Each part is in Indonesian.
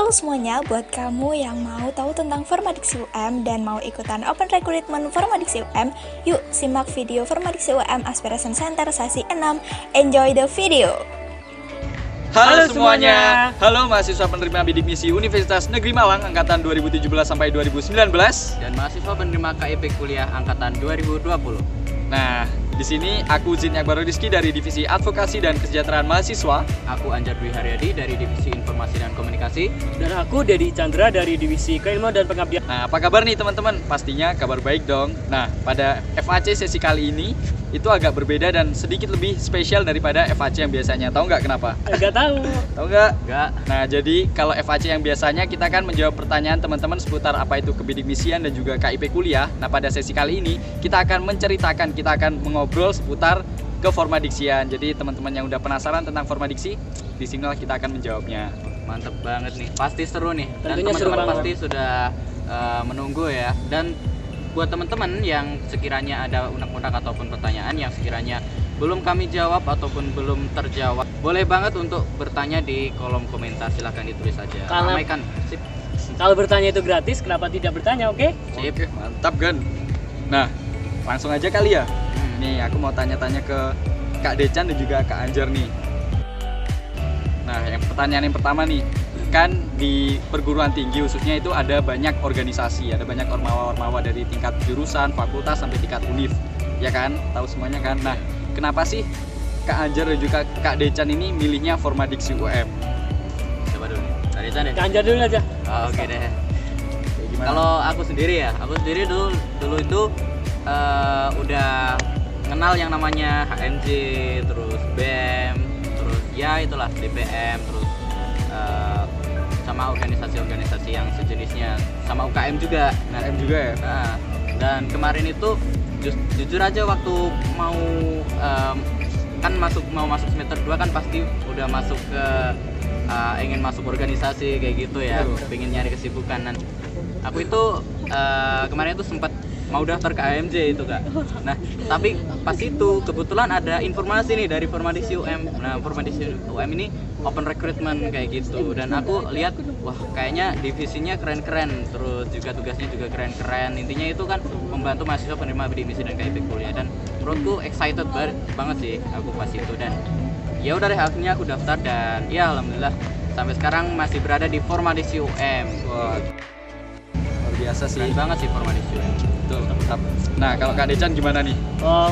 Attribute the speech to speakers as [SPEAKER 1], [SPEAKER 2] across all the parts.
[SPEAKER 1] Halo semuanya, buat kamu yang mau tahu tentang Formadiksi UM dan mau ikutan Open Recruitment Formadiksi UM, yuk simak video Formadiksi UM Aspiration Center sesi 6. Enjoy the video!
[SPEAKER 2] Halo semuanya. Halo mahasiswa penerima bidik misi Universitas Negeri Malang angkatan 2017 sampai 2019
[SPEAKER 3] dan mahasiswa penerima KIP kuliah angkatan 2020.
[SPEAKER 2] Nah, di sini aku Zin Akbar Rizky dari Divisi Advokasi dan Kesejahteraan Mahasiswa.
[SPEAKER 3] Aku Anjar Dwi Haryadi dari Divisi Informasi dan Komunikasi.
[SPEAKER 4] Dan aku Dedi Chandra dari Divisi Keilmuan dan Pengabdian.
[SPEAKER 2] Nah, apa kabar nih teman-teman? Pastinya kabar baik dong. Nah, pada FAC sesi kali ini itu agak berbeda dan sedikit lebih spesial daripada FAC yang biasanya. Tahu nggak kenapa?
[SPEAKER 4] Nggak tahu.
[SPEAKER 2] Tahu nggak?
[SPEAKER 3] Nggak.
[SPEAKER 2] Nah, jadi kalau FAC yang biasanya kita kan menjawab pertanyaan teman-teman seputar apa itu kebidik misian dan juga KIP kuliah. Nah, pada sesi kali ini kita akan menceritakan, kita akan mengobrol seputar keformadiksian. Jadi teman-teman yang udah penasaran tentang formadiksi, di sinilah kita akan menjawabnya.
[SPEAKER 3] Mantep banget nih. Pasti seru nih. Dan
[SPEAKER 4] Tentunya seru
[SPEAKER 3] teman-teman
[SPEAKER 4] banget.
[SPEAKER 3] pasti sudah menunggu ya. Dan buat teman-teman yang sekiranya ada unek-unek ataupun pertanyaan yang sekiranya belum kami jawab ataupun belum terjawab, boleh banget untuk bertanya di kolom komentar, silahkan ditulis saja.
[SPEAKER 4] Kalau-
[SPEAKER 3] Ramaikan. Sip.
[SPEAKER 4] Kalau bertanya itu gratis, kenapa tidak bertanya? Oke?
[SPEAKER 3] Sip.
[SPEAKER 2] Oke, mantap Gan. Nah, langsung aja kali ya. Nih, aku mau tanya-tanya ke Kak Decan dan juga Kak Anjar nih. Nah, pertanyaan yang pertama nih, kan di perguruan tinggi khususnya itu ada banyak organisasi, ada banyak ormawa-ormawa dari tingkat jurusan, fakultas sampai tingkat univ, ya kan? Tahu semuanya kan? Nah, kenapa sih Kak Anjar dan juga Kak Decan ini milihnya Formadiksi UM?
[SPEAKER 3] Coba dulu. Dari sana.
[SPEAKER 4] Anjar dulu aja.
[SPEAKER 3] Oh, oke deh.
[SPEAKER 2] Kayak gimana?
[SPEAKER 3] Kalau aku sendiri dulu itu udah kenal yang namanya HMJ, terus BEM, terus ya itulah DPM, terus sama organisasi-organisasi yang sejenisnya, sama UKM juga.
[SPEAKER 2] UKM juga ya?
[SPEAKER 3] Nah, dan kemarin itu jujur aja waktu mau kan mau masuk semester 2 kan pasti udah masuk ke ingin masuk organisasi kayak gitu ya, pengen nyari kesibukan. Dan aku itu kemarin itu sempat mau daftar ke AMJ itu Kak. Nah, tapi pas itu kebetulan ada informasi nih dari Formadiksi UM. Nah, Formadiksi UM ini open recruitment kayak gitu. Dan aku lihat, wah kayaknya divisinya keren-keren, terus juga tugasnya juga keren-keren. Intinya itu kan membantu mahasiswa penerima bidik misi dan KIP kuliah. Dan menurutku excited banget sih aku pas itu. Dan ya udah deh, akhirnya aku daftar dan ya alhamdulillah sampai sekarang masih berada di Formadiksi UM.
[SPEAKER 2] Wah, luar biasa sih.
[SPEAKER 3] Keren banget sih Formadiksi UM.
[SPEAKER 2] Betul, mantap. Nah, kalau Kak Decan gimana nih?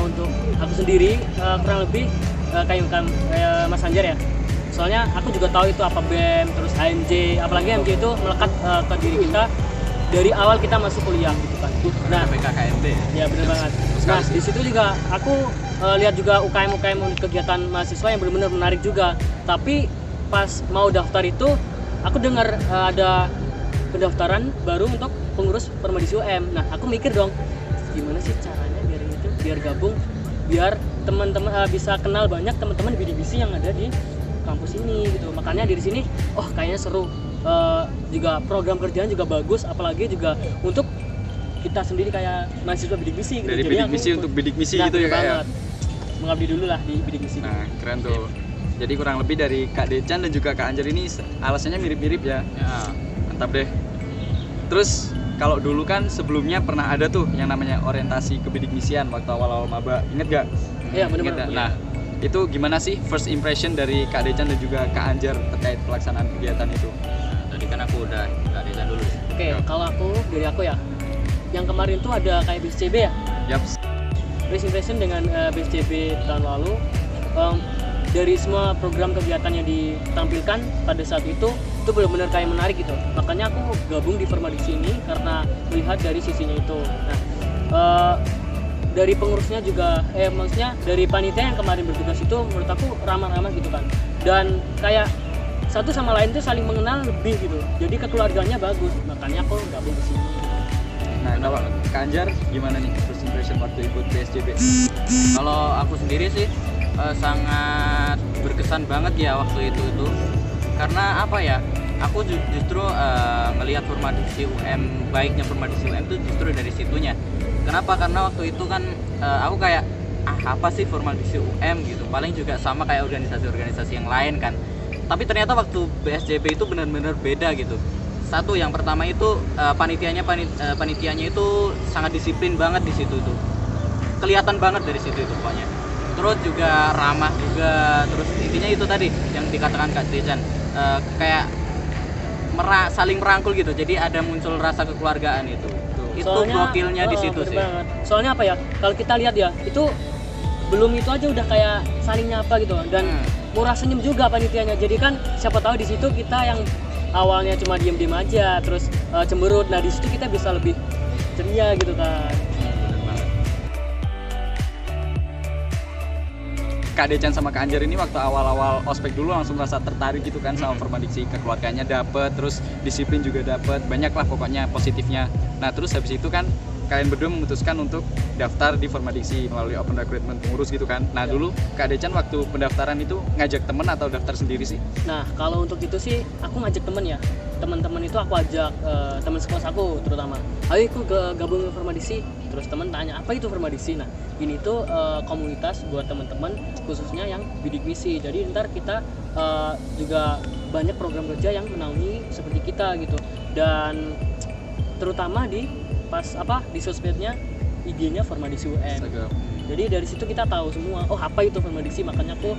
[SPEAKER 4] Untuk aku sendiri kurang lebih kayak Mas Anjar ya. Soalnya aku juga tahu itu apa BEM, terus HMJ, apalagi HMJ itu melekat ke diri kita dari awal kita masuk kuliah gitu kan. Nah,
[SPEAKER 3] PKKMB.
[SPEAKER 4] ya benar banget. Nah, di situ juga aku lihat juga UKM kegiatan mahasiswa yang benar-benar menarik juga. Tapi pas mau daftar itu aku dengar ada pendaftaran baru untuk pengurus Formadiksi UM. Nah, aku mikir dong, gimana sih caranya biar gabung, biar teman-teman bisa kenal banyak teman-teman bidik misi yang ada di kampus ini gitu. Makanya dari sini, kayaknya seru. Juga program kerjaan juga bagus, apalagi juga untuk kita sendiri kayak mahasiswa bidik misi gitu.
[SPEAKER 2] Dari
[SPEAKER 4] Jadi
[SPEAKER 2] bidik
[SPEAKER 4] aku
[SPEAKER 2] misi untuk bidik misi
[SPEAKER 4] nah,
[SPEAKER 2] gitu ya
[SPEAKER 4] bener
[SPEAKER 2] Kak ya?
[SPEAKER 4] banget. Mengabdi dulu lah di bidik misi.
[SPEAKER 2] Nah, keren tuh. Jadi kurang lebih dari Kak Decan dan juga Kak Anjar ini alasannya mirip-mirip ya.
[SPEAKER 3] Ya.
[SPEAKER 2] Mantap deh. Terus kalau dulu kan sebelumnya pernah ada tuh yang namanya orientasi kebidik misian waktu awal-awal maba. Ingat gak?
[SPEAKER 4] Iya,
[SPEAKER 2] Ingat
[SPEAKER 4] benar-benar.
[SPEAKER 2] nggak? Nah, itu gimana sih first impression dari Kak Decan dan juga Kak Anjar terkait pelaksanaan kegiatan itu?
[SPEAKER 3] Tadi kan aku udah Decan dulu.
[SPEAKER 4] Oke, kalau dari aku ya, yang kemarin tuh ada kayak BSCB ya.
[SPEAKER 2] Yaps.
[SPEAKER 4] First impression dengan BSCB tahun lalu, dari semua program kegiatan yang ditampilkan pada saat itu benar-benar kayak menarik gitu. Makanya aku gabung di Formadiksi ini karena melihat dari sisinya itu. Nah, dari pengurusnya juga, maksudnya dari panitia yang kemarin bertugas itu menurut aku ramah-ramah gitu kan. Dan kayak satu sama lain tuh saling mengenal lebih gitu. Jadi kekeluarganya bagus. Makanya aku gabung di sini.
[SPEAKER 2] Nah, kalau Kak Anjar gimana nih first impression waktu ikut PSJB?
[SPEAKER 3] Kalau aku sendiri sih sangat berkesan banget ya waktu itu karena apa ya, aku justru ngelihat Formadiksi UM, baiknya Formadiksi UM itu justru dari situnya. Kenapa? Karena waktu itu kan aku kayak apa sih Formadiksi UM gitu, paling juga sama kayak organisasi-organisasi yang lain kan. Tapi ternyata waktu BSJP itu benar-benar beda gitu. Satu, yang pertama itu panitianya itu sangat disiplin banget di situ tuh. Kelihatan banget dari situ itu pokoknya. Terus juga ramah juga, terus intinya itu tadi yang dikatakan Kak Dejan, kayak saling merangkul gitu. Jadi ada muncul rasa kekeluargaan itu. Itu gokilnya di situ sih.
[SPEAKER 4] Banget. Soalnya apa ya? Kalau kita lihat ya, itu belum itu aja udah kayak saling nyapa gitu dan murah senyum juga panitianya. Jadi kan siapa tahu di situ kita yang awalnya cuma diem-diem aja terus cemberut. Nah, di situ kita bisa lebih ceria gitu kan.
[SPEAKER 2] Kak Decan sama Kak Anjar ini waktu awal-awal ospek dulu langsung rasa tertarik gitu kan sama Formadiksi, kekeluarganya dapet, terus disiplin juga dapet, banyak lah pokoknya positifnya. Nah terus habis itu kan kalian berdua memutuskan untuk daftar di Formadiksi melalui open recruitment pengurus gitu kan. Nah dulu Kak Decan waktu pendaftaran itu ngajak temen atau daftar sendiri sih?
[SPEAKER 4] Nah kalau untuk itu sih aku ngajak temen ya. Teman-teman itu aku ajak teman sekelas aku terutama. Ayo ikut gabung ke Formadiksi. Terus teman tanya apa itu Formadiksi. Nah ini tuh komunitas buat teman-teman khususnya yang bidik misi. Jadi ntar kita juga banyak program kerja yang menaungi seperti kita gitu. Dan terutama di di sosmednya IG-nya Formadiksi UM. Jadi dari situ kita tahu semua, oh apa itu Formadiksi, makanya aku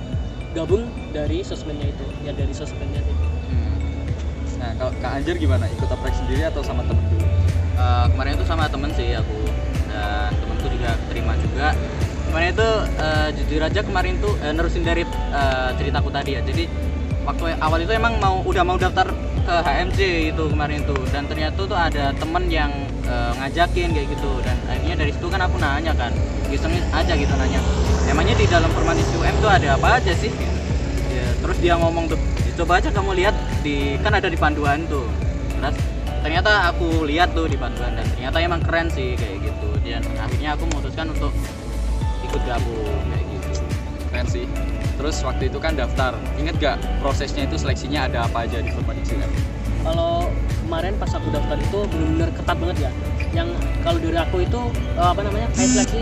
[SPEAKER 4] gabung dari sosmednya itu, ya dari sosmednya itu.
[SPEAKER 2] Nah kalau Kak Anjar gimana? Ikut oprek sendiri atau sama temen dulu?
[SPEAKER 3] Kemarin itu sama temen sih aku, dan temenku juga terima juga. Kemarin itu jujur aja kemarin tuh nerusin dari ceritaku tadi ya. Jadi waktu awal itu emang udah mau daftar ke HMJ itu kemarin tuh, dan ternyata tuh ada temen yang ngajakin kayak gitu, dan akhirnya dari situ kan aku nanya kan, iseng aja gitu nanya, emangnya di dalam Formadiksi UM tuh ada apa aja sih? Ya, terus dia ngomong tuh, coba aja kamu lihat kan ada di panduan tuh. Terus ternyata aku lihat tuh di panduan dan ternyata emang keren sih kayak gitu. Dan akhirnya aku memutuskan untuk ikut gabung kayak gitu.
[SPEAKER 2] Keren sih. Terus waktu itu kan daftar, inget gak prosesnya itu seleksinya ada apa aja di Formadiksi UM?
[SPEAKER 4] Kalau kemarin pas aku daftar itu benar-benar ketat banget ya. Yang kalau dari aku itu kayak seleksi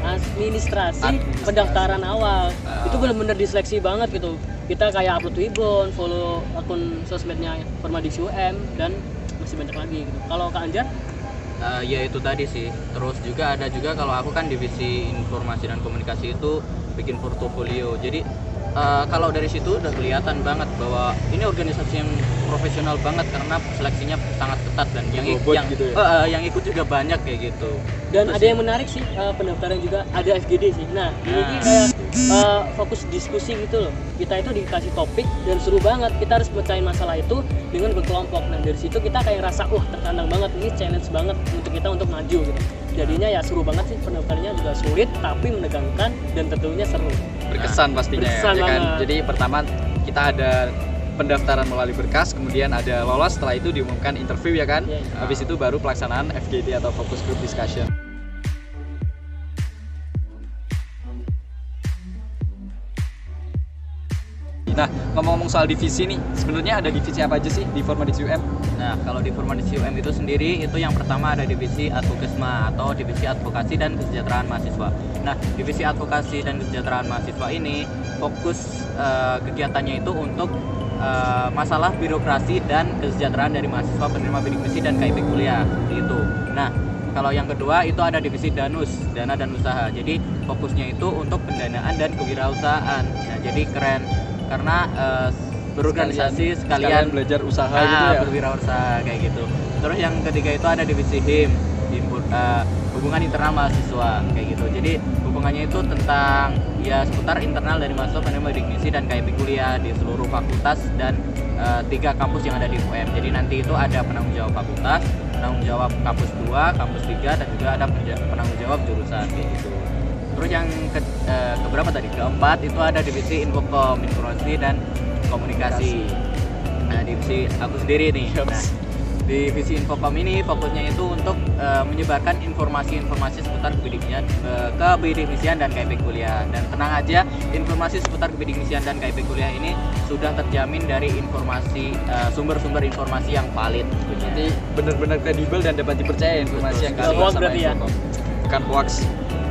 [SPEAKER 4] administrasi pendaftaran awal. Itu benar-benar diseleksi banget gitu. Kita kayak upload Twibbon, follow akun sosmednya Formadiksi UM dan masih banyak lagi gitu. Kalau Kak Anjar?
[SPEAKER 3] Ya itu tadi sih. Terus juga ada juga kalau aku kan divisi informasi dan komunikasi itu bikin portofolio. Jadi kalau dari situ udah kelihatan banget bahwa ini organisasi yang profesional banget karena seleksinya sangat ketat dan yang ikut juga banyak kayak gitu.
[SPEAKER 4] Dan
[SPEAKER 3] itu
[SPEAKER 4] ada yang menarik sih pendaftaran juga ada FGD sih. Nah ini kayak fokus diskusi gitu loh. Kita itu dikasih topik dan seru banget. Kita harus pecahin masalah itu dengan berkelompok. Nah dari situ kita kayak rasa tertantang banget, ini challenge banget untuk kita untuk maju gitu. Jadinya ya seru banget sih, pendaftarannya juga sulit tapi menegangkan dan tentunya seru.
[SPEAKER 2] Berkesan pastinya
[SPEAKER 4] berkesan
[SPEAKER 2] ya kan.
[SPEAKER 4] banget.
[SPEAKER 2] Jadi pertama kita ada pendaftaran melalui berkas, kemudian ada lolos, setelah itu diumumkan interview ya kan. Habis itu baru pelaksanaan FGD atau Focus Group Discussion. Nah, ngomong-ngomong soal divisi nih, sebenarnya ada divisi apa aja sih di Formadiksi UM?
[SPEAKER 3] Nah, kalau di Formadiksi UM itu sendiri, itu yang pertama ada divisi Advokesma atau divisi advokasi dan kesejahteraan mahasiswa. Nah, divisi advokasi dan kesejahteraan mahasiswa ini fokus kegiatannya itu untuk masalah birokrasi dan kesejahteraan dari mahasiswa penerima bidik misi dan KIP kuliah gitu. Nah, kalau yang kedua itu ada divisi Danus, dana dan usaha. Jadi fokusnya itu untuk pendanaan dan kewirausahaan. Nah, jadi keren karena berorganisasi sekalian
[SPEAKER 2] belajar usaha gitu ya.
[SPEAKER 3] Berwirausaha kayak gitu. Terus yang ketiga itu ada divisi HIM, hubungan internal mahasiswa kayak gitu. Jadi hubungannya itu tentang ya seputar internal dari mahasiswa penerima bidik misi dan KIP kuliah di seluruh fakultas dan 3 kampus yang ada di UM. Jadi nanti itu ada penanggung jawab fakultas, penanggung jawab kampus 2, kampus 3 dan juga ada penanggung jawab jurusan kayak gitu. Terus yang keberapa tadi? Keempat itu ada divisi Infokom, informasi dan komunikasi. Nah, divisi aku sendiri nih. Nah, divisi Infokom ini fokusnya itu untuk menyebarkan informasi-informasi seputar kebidikmisian dan KIP kuliah. Dan tenang aja, informasi seputar kebidikmisian dan KIP kuliah ini sudah terjamin dari informasi sumber-sumber informasi yang valid.
[SPEAKER 2] Jadi benar-benar kredibel dan dapat dipercaya informasi yang kalian sama Infokom. Bukan hoax.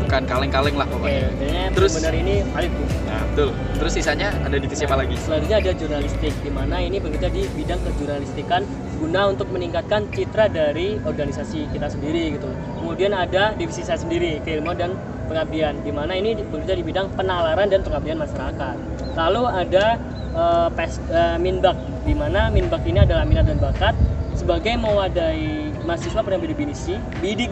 [SPEAKER 2] bukan kaleng-kaleng lah
[SPEAKER 4] Oke,
[SPEAKER 2] pokoknya.
[SPEAKER 4] kayaknya
[SPEAKER 2] Terus-
[SPEAKER 4] benar ini valid tuh.
[SPEAKER 2] Nah, betul. Terus sisanya ada divisi apa lagi?
[SPEAKER 4] Selanjutnya ada jurnalistik, di mana ini bekerja di bidang kejurnalistikan guna untuk meningkatkan citra dari organisasi kita sendiri gitu. Kemudian ada divisi saya sendiri, keilmuan dan pengabdian, di mana ini bekerja di bidang penalaran dan pengabdian masyarakat. Lalu ada Minbak, di mana Minbak ini adalah minat dan bakat sebagai mewadahi mahasiswa pada bidik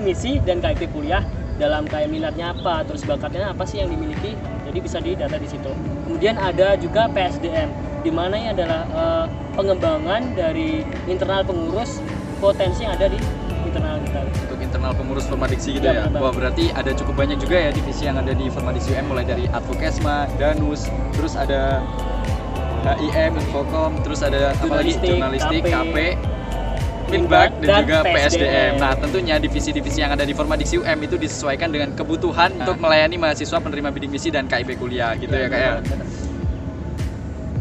[SPEAKER 4] misi dan KIP kuliah dalam kayak minatnya apa, terus bakatnya apa sih yang dimiliki, jadi bisa didata di situ. Kemudian ada juga PSDM, di mana ini adalah pengembangan dari internal pengurus potensi yang ada di internal kita.
[SPEAKER 2] Untuk internal pengurus Formadiksi gitu
[SPEAKER 4] Ya,
[SPEAKER 2] ya.
[SPEAKER 4] benar.
[SPEAKER 2] Wah, berarti ada cukup banyak juga ya divisi yang ada di Formadiksi UM, mulai dari Advokesma, Danus, terus ada HIM, Infocom, terus ada apa lagi?
[SPEAKER 4] Jurnalistik,
[SPEAKER 2] Jurnalistik,
[SPEAKER 4] KP,
[SPEAKER 2] KP, Minbak, dan
[SPEAKER 4] dan
[SPEAKER 2] juga
[SPEAKER 4] PSDM.
[SPEAKER 2] PSDM. Nah, tentunya divisi-divisi yang ada di Formadiksi UM itu disesuaikan dengan kebutuhan untuk melayani mahasiswa penerima bidik misi dan KIP kuliah gitu ya, Kak ya.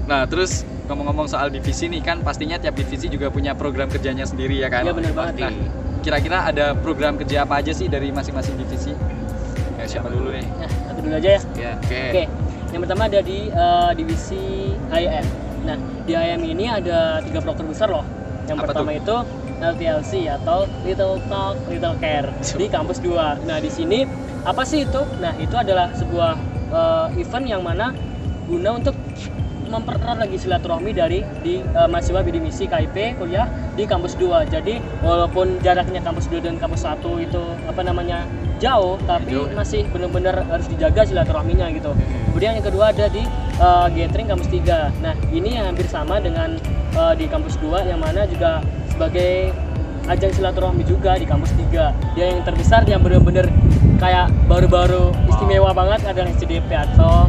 [SPEAKER 2] Nah, terus ngomong-ngomong soal divisi nih, kan pastinya tiap divisi juga punya program kerjanya sendiri ya kan?
[SPEAKER 4] Iya, benar banget.
[SPEAKER 2] Nah, kira-kira ada program kerja apa aja sih dari masing-masing divisi? Ya, siapa dulu nih?
[SPEAKER 4] Nah, satu dulu aja ya.
[SPEAKER 3] Ya.
[SPEAKER 2] Oke.
[SPEAKER 4] Oke, yang pertama ada di divisi HIM. Nah, di HIM ini ada 3 proker besar loh. Yang
[SPEAKER 2] Apa
[SPEAKER 4] pertama itu LTLC atau Little Talk Little Care di kampus 2. Nah, di sini apa sih itu? Nah, itu adalah sebuah event yang mana guna untuk mempererat lagi silaturahmi dari mahasiswa bidik misi KIP kuliah di kampus 2. Jadi walaupun jaraknya kampus 2 dan kampus 1 itu jauh, tapi
[SPEAKER 2] Jauh, ya.
[SPEAKER 4] masih benar-benar harus dijaga silaturahminya gitu. Kemudian yang kedua ada di gathering kampus 3. Nah, ini yang hampir sama dengan di kampus 2, yang mana juga sebagai ajang silaturahmi juga di kampus 3. Dia yang terbesar yang benar-benar kayak baru-baru istimewa banget adalah SCDP atau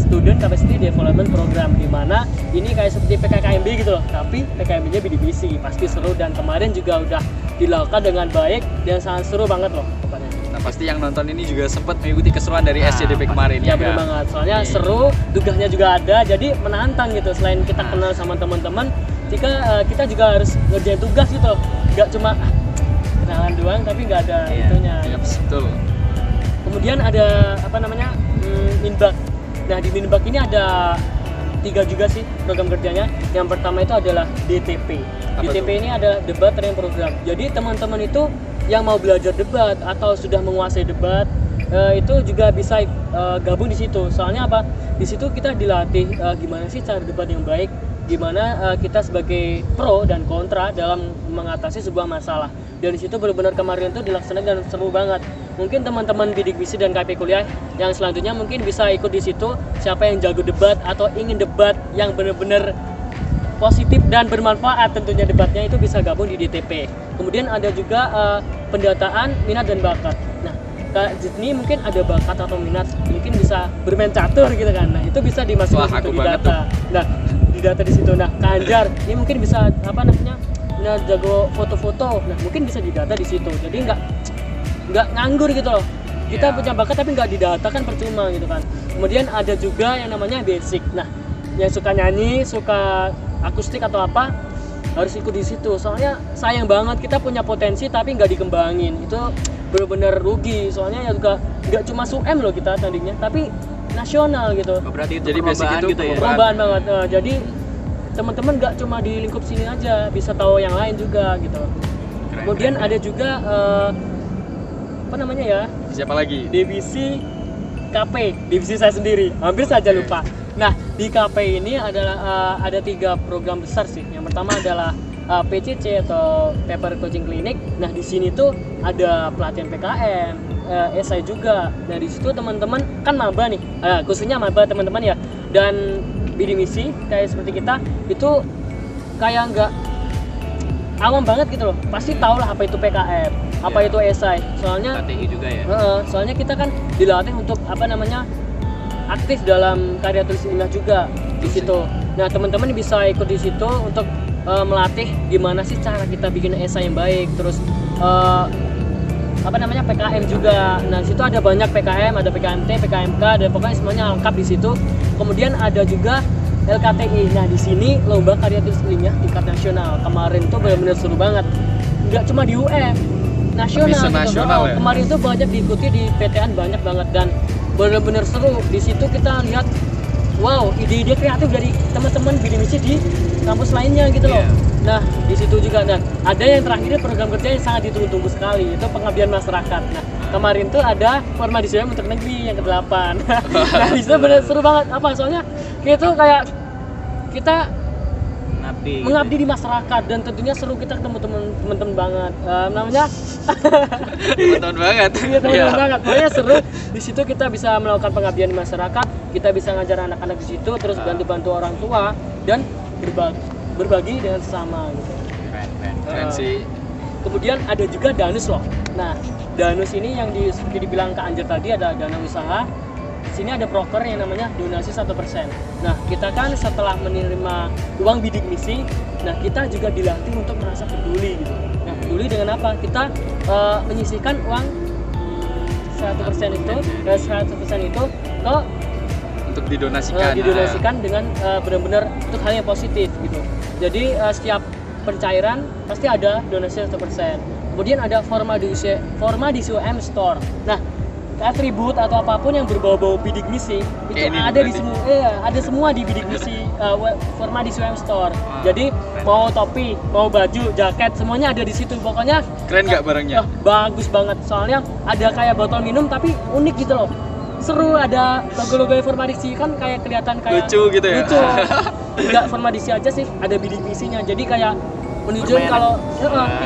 [SPEAKER 4] Student Capacity Development Program, di mana ini kayak seperti PKKMB gitu loh, tapi PKKMB-nya bidik misi. Pasti seru, dan kemarin juga udah dilakukan dengan baik dan sangat seru banget loh pokoknya.
[SPEAKER 2] Nah, pasti yang nonton ini juga sempat mengikuti keseruan dari SCDP kemarin
[SPEAKER 4] Ya
[SPEAKER 2] ya.
[SPEAKER 4] bener
[SPEAKER 2] Kak?
[SPEAKER 4] banget, soalnya
[SPEAKER 2] Oke.
[SPEAKER 4] seru, tugasnya juga ada, jadi menantang gitu. Selain kita kenal sama teman-teman, kita juga harus ngerjain tugas gitu loh. Nggak cuma kenalan doang, tapi nggak ada itunya.
[SPEAKER 2] Iya, betul.
[SPEAKER 4] Kemudian ada Minbak. Nah, di Minbak ini ada 3 juga sih program kerjanya. Yang pertama itu adalah DTP.
[SPEAKER 2] Apa
[SPEAKER 4] DTP
[SPEAKER 2] tuh?
[SPEAKER 4] ini adalah Debat Training Program. Jadi teman-teman itu yang mau belajar debat atau sudah menguasai debat itu juga bisa gabung di situ. Soalnya apa? Di situ kita dilatih gimana sih cara debat yang baik, gimana kita sebagai pro dan kontra dalam mengatasi sebuah masalah. Dan di situ benar-benar kemarin itu dilaksanakan dan seru banget. Mungkin teman-teman bidik misi dan KP kuliah yang selanjutnya mungkin bisa ikut di situ. Siapa yang jago debat atau ingin debat yang benar-benar positif dan bermanfaat, tentunya debatnya itu bisa gabung di DTP. Kemudian ada juga pendataan minat dan bakat. Nah, Kak Jitni mungkin ada bakat atau minat, mungkin bisa bermain catur gitu kan. Nah, itu bisa dimasukin
[SPEAKER 2] Wah,
[SPEAKER 4] situ
[SPEAKER 2] aku
[SPEAKER 4] di
[SPEAKER 2] banget
[SPEAKER 4] data. Nah, di data di situ. Nah, Kak Anjar ini mungkin bisa nah, jago foto-foto. Nah, mungkin bisa didata di situ. Jadi nggak nganggur gitu loh. Kita
[SPEAKER 2] Ya.
[SPEAKER 4] punya bakat tapi nggak didata kan percuma gitu kan. Kemudian ada juga yang namanya basic. Nah, yang suka nyanyi, suka akustik atau apa, harus ikut di situ. Soalnya sayang banget kita punya potensi tapi nggak dikembangin. Itu benar-benar rugi. Soalnya ya juga nggak cuma SUM loh kita tandingnya, tapi nasional gitu.
[SPEAKER 3] Berarti itu
[SPEAKER 2] Jadi basic
[SPEAKER 3] perlombaan
[SPEAKER 2] itu
[SPEAKER 3] gitu ya.
[SPEAKER 4] Perlombaan banget. Jadi teman-teman nggak cuma di lingkup sini aja, bisa tahu yang lain juga gitu.
[SPEAKER 2] Keren,
[SPEAKER 4] Kemudian
[SPEAKER 2] keren.
[SPEAKER 4] ada juga
[SPEAKER 2] Siapa lagi?
[SPEAKER 4] divisi KP, divisi saya sendiri, hampir saja lupa. Nah, di KP ini adalah ada 3 program besar sih. Yang pertama adalah PCC atau Paper Coaching Clinic. Nah, di sini tuh ada pelatihan PKM, esai juga. Nah, di situ teman-teman kan maba nih, khususnya maba teman-teman ya. Dan bidik misi kayak seperti kita itu kayak nggak awam banget gitu loh. Pasti tahu lah apa itu PKM, apa
[SPEAKER 2] Ya.
[SPEAKER 4] itu esai. Soalnya
[SPEAKER 3] KTI juga ya.
[SPEAKER 4] soalnya kita kan dilatih untuk aktif dalam karya tulis ilmiah juga di situ. Nah, teman-teman bisa ikut di situ untuk melatih gimana sih cara kita bikin esai yang baik. Terus PKM juga. Nah, di situ ada banyak PKM, ada PKMT, PKMK, dan pokoknya semuanya lengkap di situ. Kemudian ada juga LKTI. Nah, di sini lomba karya tulis ilmiah tingkat nasional. Kemarin tuh benar-benar seru banget. Nggak cuma di UM, nasional,
[SPEAKER 2] Lebih
[SPEAKER 4] gitu.
[SPEAKER 2] senasional ya?
[SPEAKER 4] Kemarin tuh banyak diikuti di PTN banyak banget dan benar-benar seru. Di situ kita lihat wow, ide-ide kreatif dari teman-teman bidik misi di kampus lainnya gitu loh.
[SPEAKER 3] Iya.
[SPEAKER 4] Nah, di situ juga dan ada yang terakhir program kerja yang sangat ditunggu-tunggu sekali, itu pengabdian masyarakat. Nah, kemarin tuh ada Forma di UM untuk negeri yang ke-8. Nah, di situ benar seru banget. Apa soalnya itu kayak kita mengabdi di masyarakat dan tentunya seru, kita ketemu teman-teman banget. Namanya
[SPEAKER 2] Teman-teman banget.
[SPEAKER 4] iya teman-teman banget. Pokoknya seru. Di situ kita bisa melakukan pengabdian di masyarakat, kita bisa ngajar anak-anak di situ, terus bantu-bantu orang tua dan berbagi dengan sesama gitu.
[SPEAKER 2] Keren sih.
[SPEAKER 4] Kemudian ada juga Danus loh. Nah, Danus ini yang seperti dibilang Kak Anjar tadi, ada dana usaha. Di sini ada proker yang namanya donasi 1%. Nah, kita kan setelah menerima uang bidik misi, nah kita juga dilatih untuk merasa peduli gitu. Nah, peduli dengan apa? Kita menyisihkan uang 100% itu ke
[SPEAKER 2] Untuk didonasikan.
[SPEAKER 4] didonasikan dengan benar-benar untuk hal yang positif gitu. Jadi setiap pencairan pasti ada donasi 1%. Kemudian ada forma di UM Store. Nah, atribut atau apapun yang berbau-bau bidik misi itu
[SPEAKER 2] Kayak ini
[SPEAKER 4] ada di
[SPEAKER 2] berarti.
[SPEAKER 4] semua, ada semua di bidik misi forma di UM Store. Jadi mau topi, mau baju, jaket, semuanya ada di situ. Pokoknya
[SPEAKER 2] Keren nggak barangnya?
[SPEAKER 4] bagus banget. Soalnya ada kayak botol minum tapi unik gitu loh. Seru, ada logo-logo Formadiksi kan kayak kelihatan kayak
[SPEAKER 2] Lucu gitu ya?
[SPEAKER 4] Lucu. Enggak Formadiksi aja sih, ada bidik misinya. Jadi kayak menunjukkan kalau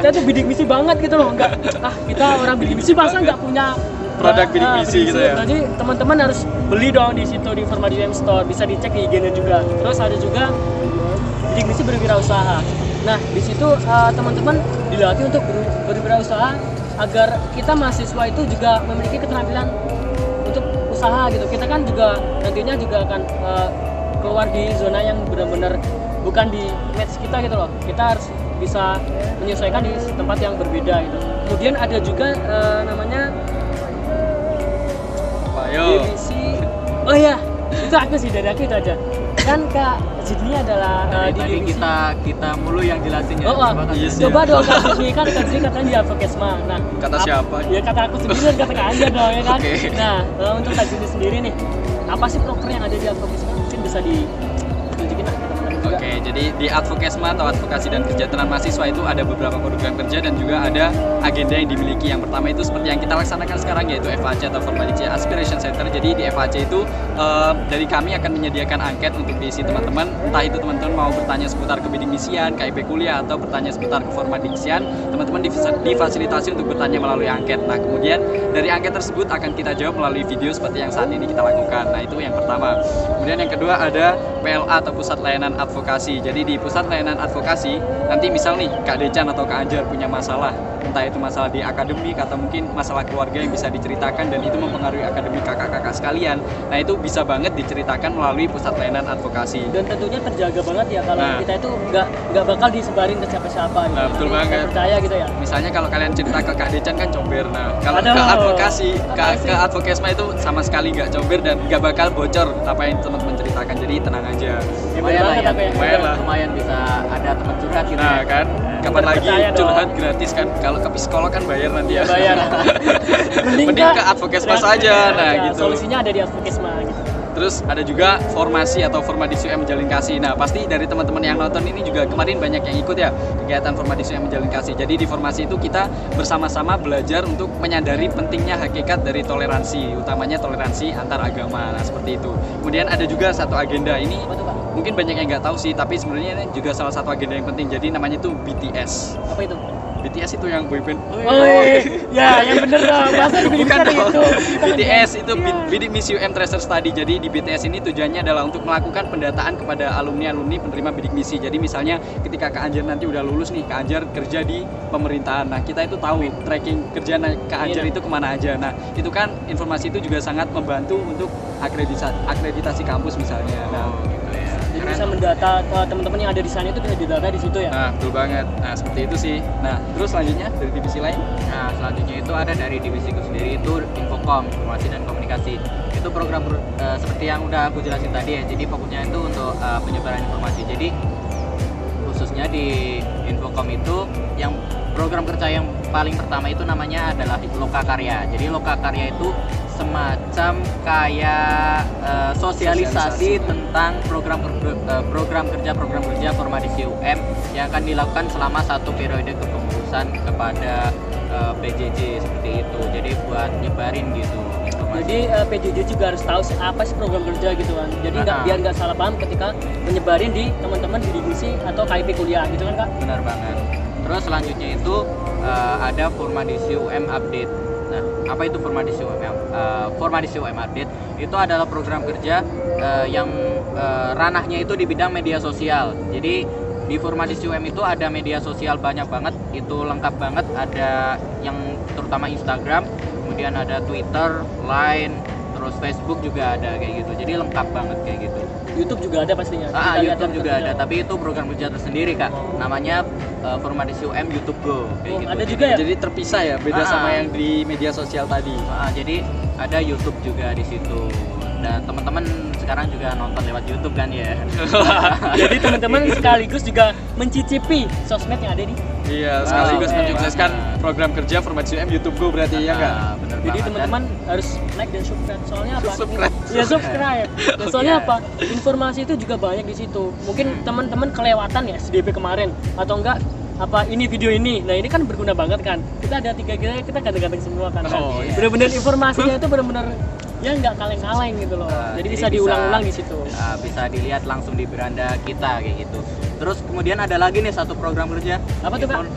[SPEAKER 4] kita tuh bidik misi banget gitu loh. Enggak kita orang bidik misi masa enggak punya
[SPEAKER 2] Produk bidik misi gitu ya?
[SPEAKER 4] Jadi teman-teman harus beli dong di situ di Formadiksi UM Store. Bisa dicek di IG-nya juga. Terus ada juga bidik misi berwirausaha. Nah, di situ teman-teman dilatih untuk berwirausaha agar kita mahasiswa itu juga memiliki keterampilan untuk usaha gitu. Kita kan juga nantinya juga akan keluar di zona yang benar-benar bukan di match kita gitu loh. Kita harus bisa menyesuaikan di tempat yang berbeda gitu. Kemudian ada juga namanya
[SPEAKER 2] Ayo.
[SPEAKER 4] divisi. Oh iya, itu aku sih, dari aku itu aja. Kan Kak Zidni adalah di
[SPEAKER 3] Tadi
[SPEAKER 4] divisi.
[SPEAKER 3] kita mulu yang jelasin ya.
[SPEAKER 2] Iya sih.
[SPEAKER 4] Coba dong Kak Zidni, kan Kak Zidni katanya di Advokesma. Nah,
[SPEAKER 2] Kata siapa?
[SPEAKER 4] Ya kata aku sendiri dan kata Kak Anja dong ya kan.
[SPEAKER 2] Oke.
[SPEAKER 4] Nah, untuk Kak Zidni sendiri nih, apa sih proker yang ada di Advokesma? Mungkin bisa ditunjukin lah ke teman-teman juga.
[SPEAKER 2] Oke, jadi di Advokesma atau Advokasi dan Kesejahteraan Mahasiswa itu ada beberapa program kerja dan juga ada agenda yang dimiliki. Yang pertama itu seperti yang kita laksanakan sekarang, yaitu FAC atau Formadiksi Aspiration Center. Jadi di FAC itu dari kami akan menyediakan angket untuk diisi teman-teman. Entah itu teman-teman mau bertanya seputar kebidik-misian, KIP kuliah, atau bertanya seputar keformadiksian, teman-teman difasilitasi untuk bertanya melalui angket. Nah, kemudian dari angket tersebut akan kita jawab melalui video seperti yang saat ini kita lakukan. Nah, itu yang pertama. Kemudian yang kedua ada PLA atau Pusat Layanan Advokasi. Jadi di Pusat Layanan Advokasi, nanti misal nih Kak Decan atau Kak Anjar punya masalah, entah itu masalah di akademik atau mungkin masalah keluarga yang bisa diceritakan dan itu mempengaruhi akademik kakak-kakak sekalian. Nah, itu bisa banget diceritakan melalui Pusat Layanan Advokasi.
[SPEAKER 4] Dan tentunya terjaga banget ya kalau
[SPEAKER 2] Nah.
[SPEAKER 4] kita itu nggak bakal disebarin ke siapa-siapa gitu.
[SPEAKER 2] Nah, betul
[SPEAKER 4] Jadi,
[SPEAKER 2] banget.
[SPEAKER 4] saya percaya gitu ya.
[SPEAKER 2] Misalnya kalau kalian cerita ke Kak Decan kan comber. Nah, kalau
[SPEAKER 4] Aduh.
[SPEAKER 2] ke advokasi, ke Advokesma itu sama sekali nggak comber dan nggak bakal bocor apa yang teman-teman ceritakan. Jadi tenang aja.
[SPEAKER 3] Lumayan lah ya.
[SPEAKER 4] Tapi ya.
[SPEAKER 2] Lumayan lah.
[SPEAKER 3] Lumayan bisa ada teman curhat gitu.
[SPEAKER 2] Nah,
[SPEAKER 3] ya.
[SPEAKER 2] kan kapan lagi
[SPEAKER 4] Percaya dong.
[SPEAKER 2] curhat gratis kan? Kalau ke psikolog kan bayar nanti ya.
[SPEAKER 4] Bayar.
[SPEAKER 2] Mending ke Advokesma saja. Nah,
[SPEAKER 4] Ya,
[SPEAKER 2] gitu.
[SPEAKER 4] Solusinya ada di Advokesma gitu.
[SPEAKER 2] Terus ada juga formasi atau Formadiksi UM Menjalin Kasih. Nah, pasti dari teman-teman yang nonton ini juga kemarin banyak yang ikut ya kegiatan Formadiksi UM Menjalin Kasih. Jadi di formasi itu kita bersama-sama belajar untuk menyadari pentingnya hakikat dari toleransi, utamanya toleransi antar agama. Nah, seperti itu. Kemudian ada juga satu agenda ini
[SPEAKER 4] Apa tuh Pak?
[SPEAKER 2] mungkin banyak yang nggak tahu sih, tapi sebenarnya ini juga salah satu agenda yang penting. Jadi namanya itu BTS.
[SPEAKER 4] Apa itu?
[SPEAKER 2] BTS itu yang boyband.
[SPEAKER 4] Oh, ya yang bener dong. Masa di
[SPEAKER 2] Bukan dong.
[SPEAKER 4] itu? Kita
[SPEAKER 2] BTS itu
[SPEAKER 4] Iya.
[SPEAKER 2] Bidik Misi UM Tracer Study. Jadi di BTS ini tujuannya adalah untuk melakukan pendataan kepada alumni-alumni penerima bidik misi. Jadi misalnya ketika Kak Anjar nanti udah lulus nih, Kak Anjar kerja di pemerintahan. Nah, kita itu tahu tracking kerja Kak Anjar
[SPEAKER 4] Iya.
[SPEAKER 2] itu kemana aja. Nah, itu kan informasi itu juga sangat membantu untuk akreditasi kampus misalnya. Nah,
[SPEAKER 4] Jadi bisa mendata teman-teman yang ada di sana itu bisa didata di situ ya.
[SPEAKER 2] nah, betul banget. Nah, seperti itu sih. Nah, terus selanjutnya dari divisi lain.
[SPEAKER 3] Nah, selanjutnya itu ada dari divisiku sendiri, itu Infocom, Informasi dan Komunikasi. Itu program seperti yang udah aku jelasin tadi ya. Jadi fokusnya itu untuk penyebaran informasi. Jadi khususnya di Infocom itu yang program kerja yang paling pertama itu namanya adalah Lokakarya. Jadi Lokakarya itu semacam kayak sosialisasi tentang program kerja Formadisi UM yang akan dilakukan selama satu periode kepengurusan kepada PJJ seperti itu. Jadi buat nyebarin gitu informasi.
[SPEAKER 4] Jadi PJJ juga harus tahu apa sih program kerja gitu kan. Jadi biar nggak salah paham ketika menyebarin di teman-teman di divisi atau KIP kuliah gitu kan Kak?
[SPEAKER 3] Benar banget. Terus selanjutnya itu ada Formadisi UM Update. Nah, apa itu Formadisi UM? Formadisi UM Update itu adalah program kerja yang ranahnya itu di bidang media sosial. Jadi di Formadisi UM itu ada media sosial banyak banget, itu lengkap banget, ada yang terutama Instagram, kemudian ada Twitter, Line, terus Facebook juga ada kayak gitu. Jadi lengkap banget kayak gitu.
[SPEAKER 4] YouTube juga ada pastinya.
[SPEAKER 3] YouTube juga ada, tapi itu program kerja tersendiri Kak. Namanya Formadisi UM YouTube Go kayak gitu.
[SPEAKER 4] Ada juga ya?
[SPEAKER 2] Jadi terpisah ya, beda sama yang di media sosial tadi.
[SPEAKER 3] Jadi ada YouTube juga di situ. Dan teman-teman sekarang juga nonton lewat YouTube kan ya.
[SPEAKER 4] Jadi teman-teman sekaligus juga mencicipi sosmed yang ada di.
[SPEAKER 2] Iya, sekaligus
[SPEAKER 4] Oke.
[SPEAKER 2] mensukseskan program kerja Formadisi UM YouTube Go berarti ya nggak?
[SPEAKER 3] Bener
[SPEAKER 4] Jadi
[SPEAKER 3] banget.
[SPEAKER 4] teman-teman harus like dan subscribe. Soalnya apa?
[SPEAKER 2] Subscribe.
[SPEAKER 4] Ya subscribe. Dan soalnya
[SPEAKER 3] Iya.
[SPEAKER 4] apa? Informasi itu juga banyak di situ. Mungkin teman-teman kelewatan ya SDP kemarin atau enggak apa ini video ini. Nah, ini kan berguna banget kan. Kita ada 3 kita ganteng-ganteng semua kan.
[SPEAKER 2] Oh, iya.
[SPEAKER 4] Bener-bener informasinya itu bener-bener ya nggak kaleng-kaleng gitu loh. Jadi bisa diulang-ulang di situ.
[SPEAKER 3] Bisa dilihat langsung di beranda kita kayak gitu. Terus kemudian ada lagi nih satu program kerja.
[SPEAKER 4] Apa tuh, Kak?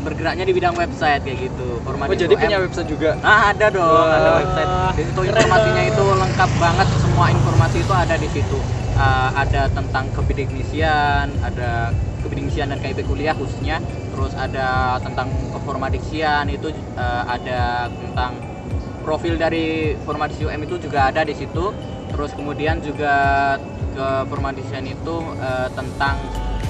[SPEAKER 3] Bergeraknya di bidang website kayak gitu.
[SPEAKER 2] Oh, jadi punya website juga?
[SPEAKER 3] Ada dong,
[SPEAKER 2] Wah.
[SPEAKER 3] ada website. Di situ
[SPEAKER 4] Keren
[SPEAKER 3] informasinya
[SPEAKER 4] banget.
[SPEAKER 3] itu lengkap banget, semua informasi itu ada di situ. Ada tentang kebidagnisian, ada kebidagnisian dan KIP kuliah khususnya. Terus ada tentang keformadiksian, itu ada tentang profil dari Formadisi UM itu juga ada di situ. Terus kemudian juga ke Formadisian itu tentang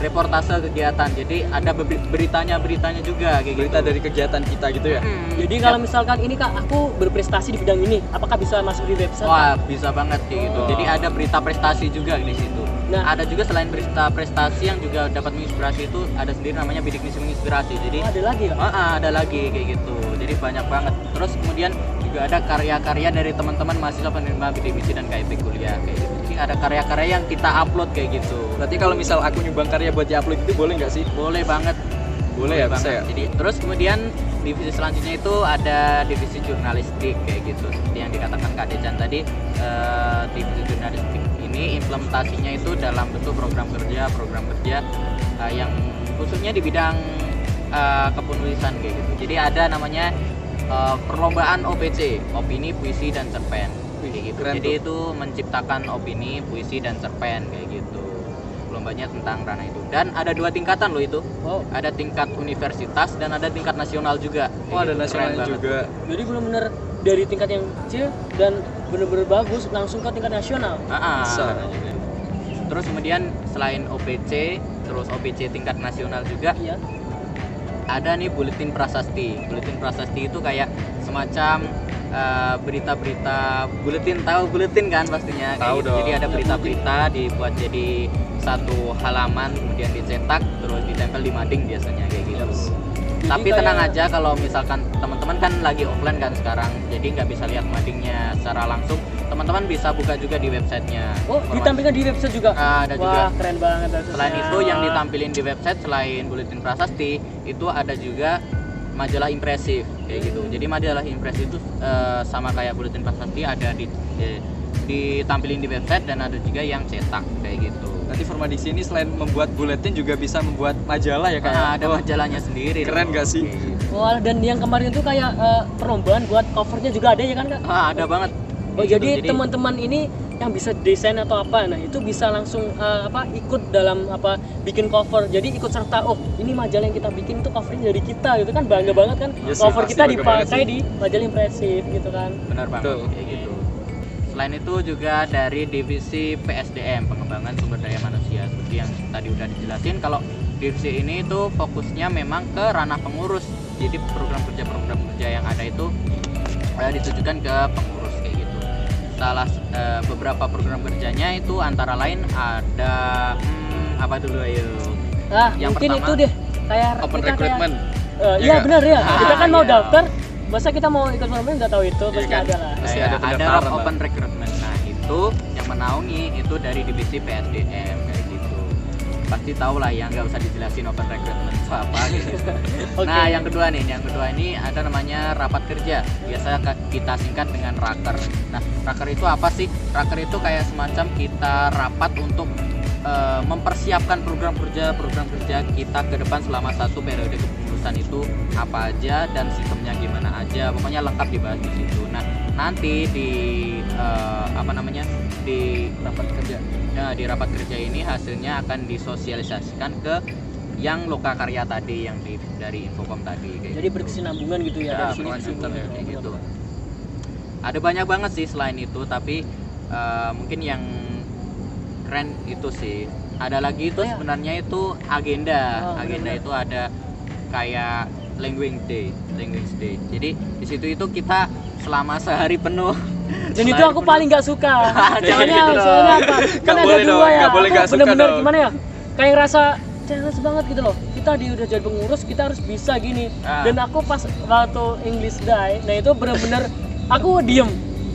[SPEAKER 3] reportase kegiatan. Jadi ada beritanya juga kayak
[SPEAKER 2] Berita
[SPEAKER 3] gitu.
[SPEAKER 2] dari kegiatan kita gitu ya?
[SPEAKER 4] Jadi kalau misalkan ini Kak, aku berprestasi di bidang ini, apakah bisa masuk di website?
[SPEAKER 3] Wah, bisa banget kayak gitu.
[SPEAKER 2] Oh.
[SPEAKER 3] Jadi ada berita prestasi juga di situ.
[SPEAKER 4] Nah.
[SPEAKER 3] Ada juga selain berita prestasi yang juga dapat menginspirasi itu ada sendiri namanya bidik misi menginspirasi. Jadi
[SPEAKER 4] Oh, ada lagi ya?
[SPEAKER 3] ada lagi kayak gitu. Jadi banyak banget. Terus kemudian juga ada karya-karya dari teman-teman mahasiswa penerima bidik misi dan KIP kuliah kayak gitu. Jadi ada karya-karya yang kita upload kayak gitu.
[SPEAKER 2] Berarti kalau misal aku nyumbang karya buat di-upload itu boleh nggak sih?
[SPEAKER 3] Boleh banget.
[SPEAKER 2] Boleh ya, bisa ya?
[SPEAKER 3] Jadi terus kemudian divisi selanjutnya itu ada divisi jurnalistik kayak gitu. Seperti yang dikatakan Kak Decan tadi, divisi jurnalistik ini implementasinya itu dalam bentuk program kerja yang khususnya di bidang kepenulisan kayak gitu. Jadi ada namanya perlombaan OPC, opini, puisi dan cerpen kayak gitu.
[SPEAKER 2] Keren
[SPEAKER 3] Jadi
[SPEAKER 2] tuh.
[SPEAKER 3] itu menciptakan opini, puisi dan cerpen kayak gitu. Lombanya tentang ranah itu. Dan ada 2 tingkatan loh itu.
[SPEAKER 4] Wow.
[SPEAKER 3] Ada tingkat universitas dan ada tingkat nasional juga.
[SPEAKER 2] Oh, ada
[SPEAKER 3] Kayak gitu, keren
[SPEAKER 2] nasionalnya
[SPEAKER 3] banget.
[SPEAKER 2] juga.
[SPEAKER 4] Jadi benar-benar dari tingkat yang kecil dan benar-benar bagus langsung ke tingkat nasional.
[SPEAKER 2] Bisa.
[SPEAKER 3] Terus kemudian selain OPC, terus OPC tingkat nasional juga
[SPEAKER 4] Iya.
[SPEAKER 3] ada nih buletin prasasti. Buletin prasasti itu kayak semacam berita-berita buletin, tahu buletin kan pastinya kayak
[SPEAKER 2] Tahu
[SPEAKER 3] gitu.
[SPEAKER 2] dong.
[SPEAKER 3] Jadi ada berita-berita dibuat jadi satu halaman kemudian dicetak terus ditempel di mading biasanya kayak gitu.
[SPEAKER 4] Jadi
[SPEAKER 3] Tapi
[SPEAKER 4] kayak-
[SPEAKER 3] tenang aja kalau misalkan teman-teman kan lagi offline kan sekarang, jadi nggak bisa lihat madingnya secara langsung. Teman-teman bisa buka juga di websitenya.
[SPEAKER 4] Oh, ditampilkan di website juga.
[SPEAKER 3] Ada juga.
[SPEAKER 4] Wah, keren banget.
[SPEAKER 3] Selain itu yang ditampilin di website selain buletin prasasti itu ada juga majalah impresif kayak gitu. Jadi majalah impresif itu sama kayak buletin prasasti ada ditampilin di website dan ada juga yang cetak kayak gitu.
[SPEAKER 2] Nanti Formadisi ini selain membuat buletin juga bisa membuat majalah ya Kak?
[SPEAKER 3] Ada
[SPEAKER 2] Wah,
[SPEAKER 3] majalahnya sendiri.
[SPEAKER 2] keren
[SPEAKER 3] dong.
[SPEAKER 2] nggak sih?
[SPEAKER 4] Wah, dan yang kemarin tuh kayak perlombaan buat covernya juga ada ya kan Kak?
[SPEAKER 3] Ada banget.
[SPEAKER 4] Oh,
[SPEAKER 3] Kayak
[SPEAKER 4] jadi
[SPEAKER 3] gitu.
[SPEAKER 4] teman-teman ini yang bisa desain atau apa, nah itu bisa langsung ikut dalam bikin cover. Jadi ikut serta, oh ini majalah yang kita bikin tuh covernya dari kita gitu kan, bangga banget kan.
[SPEAKER 2] Iya sih,
[SPEAKER 4] Cover
[SPEAKER 2] pasti
[SPEAKER 4] kita
[SPEAKER 2] bangga banget
[SPEAKER 4] dipakai
[SPEAKER 2] sih.
[SPEAKER 4] di majalah impresif gitu kan.
[SPEAKER 3] Benar banget
[SPEAKER 2] Betul.
[SPEAKER 3] kayak gitu. Selain itu juga dari divisi PSDM, pengembangan sumber daya manusia, seperti yang tadi udah dijelasin. Kalau divisi ini tuh fokusnya memang ke ranah pengurus. Jadi program kerja yang ada itu ditujukan ke pengurus kayak gitu. Salah beberapa program kerjanya itu antara lain ada apa dulu ayo?
[SPEAKER 4] Nah,
[SPEAKER 3] Yang
[SPEAKER 4] mungkin
[SPEAKER 3] pertama,
[SPEAKER 4] itu deh kayak
[SPEAKER 2] Open
[SPEAKER 4] kita
[SPEAKER 2] recruitment.
[SPEAKER 4] Iya
[SPEAKER 2] nggak?
[SPEAKER 4] benar ya. Kita kan mau
[SPEAKER 3] iya.
[SPEAKER 4] daftar, masa kita mau ikut program nggak tahu itu pasti
[SPEAKER 2] kan?
[SPEAKER 4] ada lah.
[SPEAKER 2] Pasti
[SPEAKER 3] Kayak
[SPEAKER 2] ada
[SPEAKER 3] ada
[SPEAKER 2] pendaftaran,
[SPEAKER 3] open
[SPEAKER 2] Pak.
[SPEAKER 3] recruitment. Nah itu yang menaungi itu dari divisi PSDM kayak gitu. Pasti tahu lah ya, nggak usah dijelasin open recruitment itu apa gitu.
[SPEAKER 4] Oke.
[SPEAKER 3] Nah yang kedua ini ada namanya rapat kerja. Biasa kita singkat dengan raker. Nah raker itu apa sih? Raker itu kayak semacam kita rapat untuk mempersiapkan program kerja kita ke depan selama satu periode kepengurusan itu apa aja dan sistemnya gimana aja, pokoknya lengkap dibahas di situ. Nah nanti di di
[SPEAKER 2] Rapat kerja.
[SPEAKER 3] di rapat kerja ini hasilnya akan disosialisasikan ke yang lokakarya tadi yang dari Infocom tadi kayak
[SPEAKER 4] Jadi
[SPEAKER 3] gitu.
[SPEAKER 4] berkesinambungan gitu ya,
[SPEAKER 3] Ya,
[SPEAKER 4] dari sini ke sini.
[SPEAKER 2] berkelanjutan ya,
[SPEAKER 3] kayak gitu. Ada banyak banget sih selain itu, tapi mungkin yang keren itu sih. Ada lagi itu
[SPEAKER 4] Oh, ya.
[SPEAKER 3] sebenarnya itu agenda.
[SPEAKER 4] Oh,
[SPEAKER 3] Agenda
[SPEAKER 4] benar-benar.
[SPEAKER 3] itu ada kayak language day. Jadi di situ itu kita selama sehari penuh.
[SPEAKER 4] Dan itu
[SPEAKER 3] sehari
[SPEAKER 4] aku
[SPEAKER 3] penuh-
[SPEAKER 4] paling nggak suka.
[SPEAKER 3] Jangan
[SPEAKER 4] Soalnya
[SPEAKER 3] gitu dong.
[SPEAKER 4] soalnya apa?
[SPEAKER 2] Nggak
[SPEAKER 4] Kan ada
[SPEAKER 2] boleh dong,
[SPEAKER 4] dua ya.
[SPEAKER 2] nggak boleh
[SPEAKER 4] Aku
[SPEAKER 2] nggak suka
[SPEAKER 4] bener-bener
[SPEAKER 2] dong.
[SPEAKER 4] gimana ya? Kayak rasa challenge banget gitu loh. Kita udah jadi pengurus, kita harus bisa gini.
[SPEAKER 3] Ah.
[SPEAKER 4] Dan aku pas waktu English Day, nah itu bener-bener aku diem.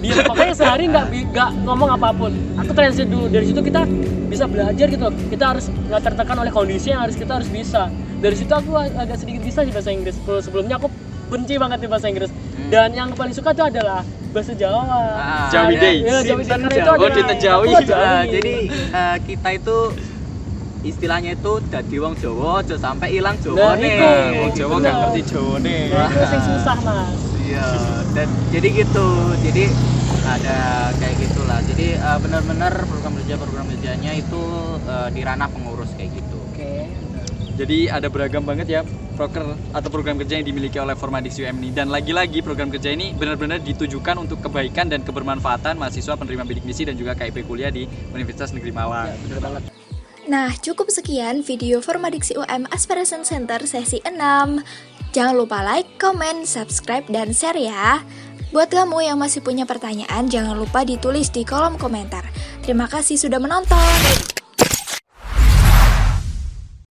[SPEAKER 4] Makanya sehari nggak ngomong apapun. Aku translate dulu, dari situ kita bisa belajar gitu loh. Kita harus nggak tertekan oleh kondisi yang kita harus bisa. Dari situ aku agak sedikit bisa di bahasa Inggris. Sebelumnya aku benci banget di bahasa Inggris. Dan yang paling suka itu adalah bahasa Jawa.
[SPEAKER 3] Ah,
[SPEAKER 2] Jawi
[SPEAKER 3] ya.
[SPEAKER 2] Day.
[SPEAKER 4] Ya, Jawi Day.
[SPEAKER 3] Sinten
[SPEAKER 4] Karena itu
[SPEAKER 3] Jawa.
[SPEAKER 2] Oh,
[SPEAKER 4] ada-
[SPEAKER 2] Dinten Jawi.
[SPEAKER 4] aku Jawi.
[SPEAKER 3] Jadi kita itu istilahnya itu dadi wong Jawa aja sampai ilang
[SPEAKER 4] Nah,
[SPEAKER 3] Jawa nih.
[SPEAKER 4] itu.
[SPEAKER 2] Wong Jawa nggak
[SPEAKER 4] Bener.
[SPEAKER 2] ngerti Jawa nih.
[SPEAKER 4] Nah, itu yang susah mas.
[SPEAKER 3] Iya, dan jadi gitu. Jadi ada kayak gitulah. Jadi benar-benar program kerjanya itu di ranah pengurus kayak gitu.
[SPEAKER 4] Oke.
[SPEAKER 2] Jadi ada beragam banget ya proker atau program kerja yang dimiliki oleh Formadics UM ini. Dan lagi-lagi program kerja ini benar-benar ditujukan untuk kebaikan dan kebermanfaatan mahasiswa penerima bidik misi dan juga KIP kuliah di Universitas Negeri Malang.
[SPEAKER 4] Ya, bener banget.
[SPEAKER 1] Nah, cukup sekian video Formadiksi UM Aspiration Center sesi 6. Jangan lupa like, comment, subscribe, dan share ya. Buat kamu yang masih punya pertanyaan, jangan lupa ditulis di kolom komentar. Terima kasih sudah menonton.